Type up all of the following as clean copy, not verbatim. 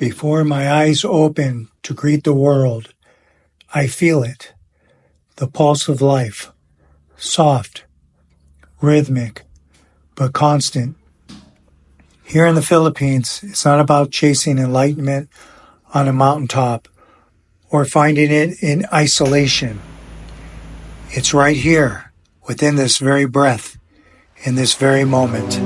Before my eyes open to greet the world, I feel it, the pulse of life, soft, rhythmic, but constant. Here in the Philippines, it's not about chasing enlightenment on a mountaintop or finding it in isolation. It's right here, within this very breath, in this very moment.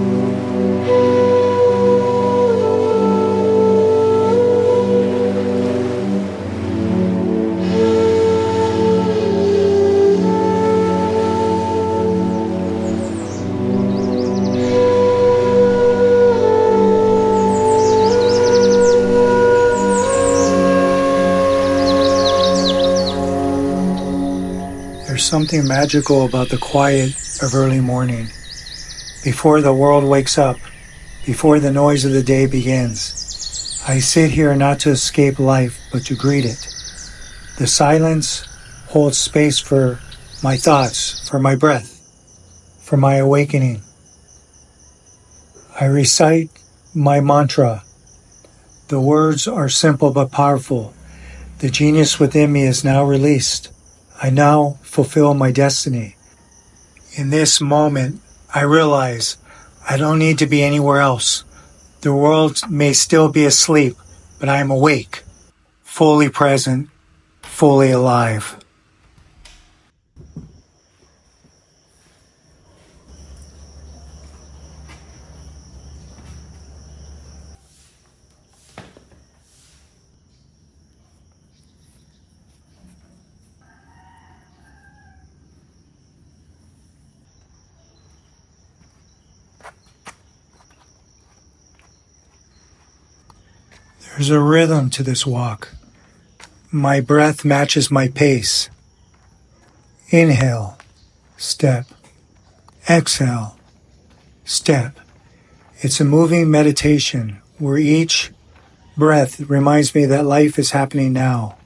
There's something magical about the quiet of early morning. Before the world wakes up, before the noise of the day begins, I sit here not to escape life, but to greet it. The silence holds space for my thoughts, for my breath, for my awakening. I recite my mantra. The words are simple but powerful. The genius within me is now released. I now fulfill my destiny. In this moment, I realize I don't need to be anywhere else. The world may still be asleep, but I am awake, fully present, fully alive. There's a rhythm to this walk. My breath matches my pace. Inhale, step. Exhale, step. It's a moving meditation where each breath reminds me that life is happening now.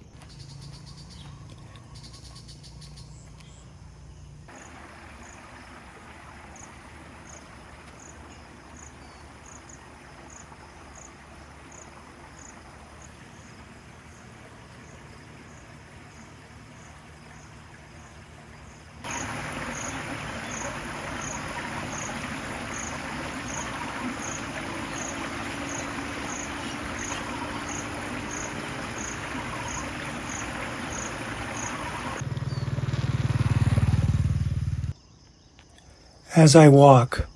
As I walk,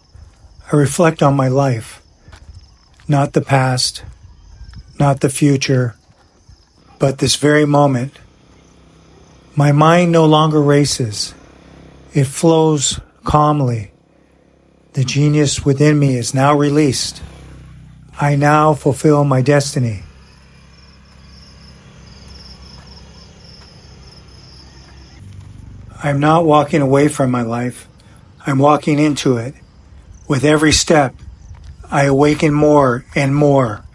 I reflect on my life, not the past, not the future, but this very moment. My mind no longer races. It flows calmly. The genius within me is now released. I now fulfill my destiny. I'm not walking away from my life. I'm walking into it. With every step, I awaken more and more.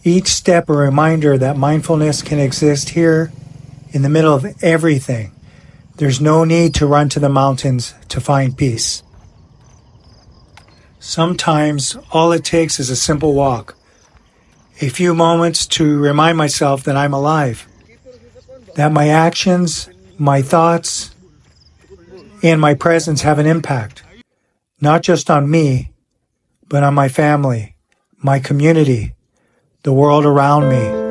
Each step a reminder that mindfulness can exist here in the middle of everything. There's no need to run to the mountains to find peace. Sometimes all it takes is a simple walk. A few moments to remind myself that I'm alive. That my actions, my thoughts, and my presence have an impact, not just on me, but on my family, my community, the world around me.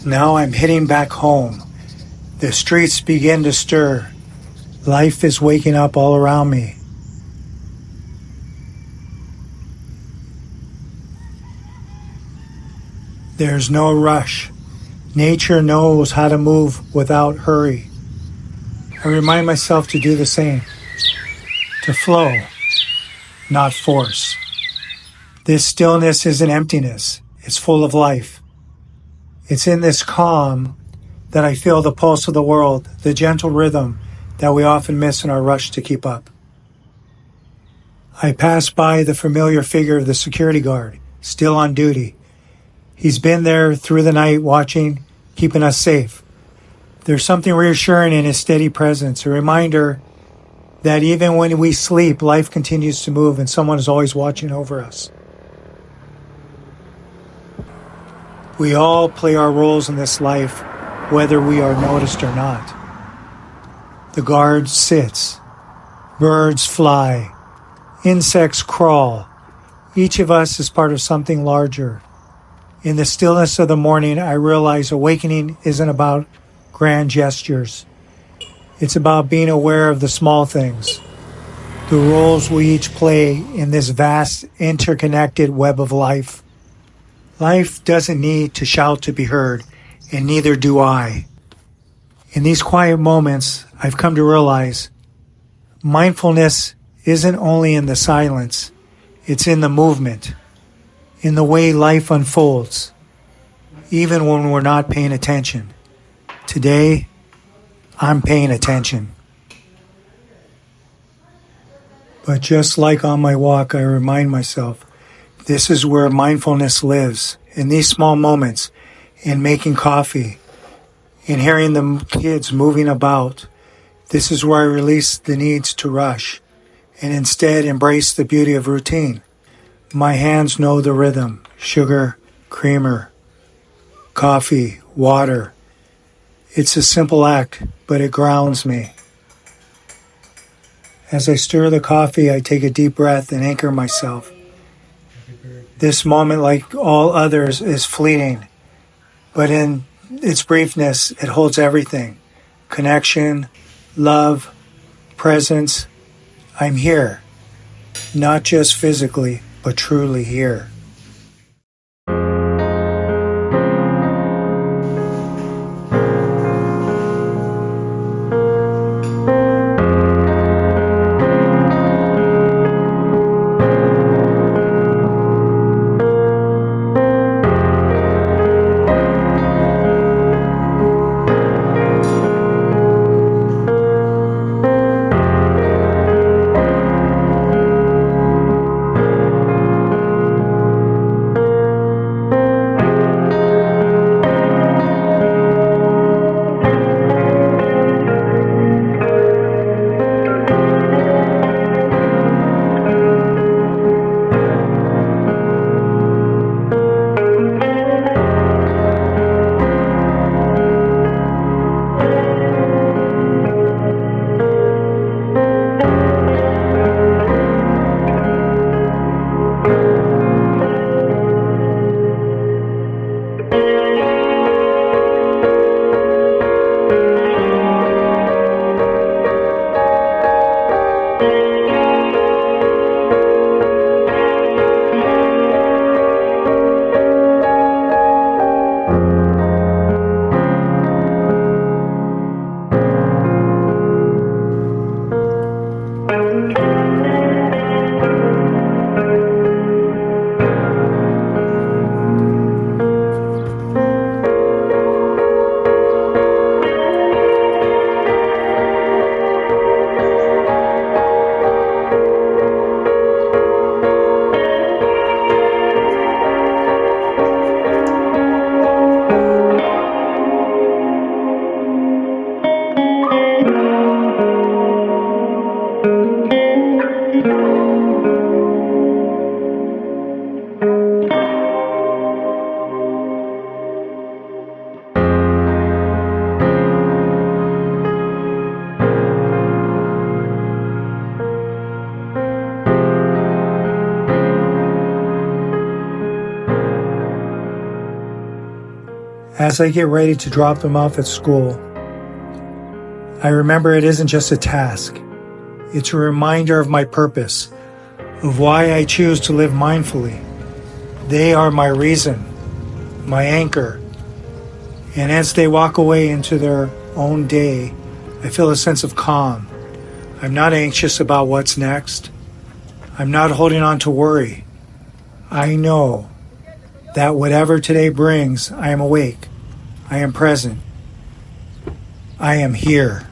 Now I'm heading back home. The streets begin to stir. Life is waking up all around me. There's no rush. Nature knows how to move without hurry. I remind myself to do the same. To flow, not force. This stillness isn't emptiness. It's full of life. It's in this calm that I feel the pulse of the world, the gentle rhythm that we often miss in our rush to keep up. I pass by the familiar figure of the security guard, still on duty. He's been there through the night watching, keeping us safe. There's something reassuring in his steady presence, a reminder that even when we sleep, life continues to move and someone is always watching over us. We all play our roles in this life, whether we are noticed or not. The guard sits. Birds fly. Insects crawl. Each of us is part of something larger. In the stillness of the morning, I realize awakening isn't about grand gestures. It's about being aware of the small things, the roles we each play in this vast, interconnected web of life. Life doesn't need to shout to be heard, and neither do I. In these quiet moments, I've come to realize mindfulness isn't only in the silence, it's in the movement, in the way life unfolds, even when we're not paying attention. Today, I'm paying attention. But just like on my walk, I remind myself, this is where mindfulness lives, in these small moments, in making coffee, in hearing the kids moving about. This is where I release the needs to rush, and instead embrace the beauty of routine. My hands know the rhythm: sugar, creamer, coffee, water. It's a simple act, but it grounds me. As I stir the coffee, I take a deep breath and anchor myself. This moment, like all others, is fleeting, but in its briefness, it holds everything: connection, love, presence. I'm here, not just physically, but truly here. As I get ready to drop them off at school, I remember it isn't just a task. It's a reminder of my purpose, of why I choose to live mindfully. They are my reason, my anchor. And as they walk away into their own day, I feel a sense of calm. I'm not anxious about what's next. I'm not holding on to worry. I know that whatever today brings, I am awake. I am present. I am here.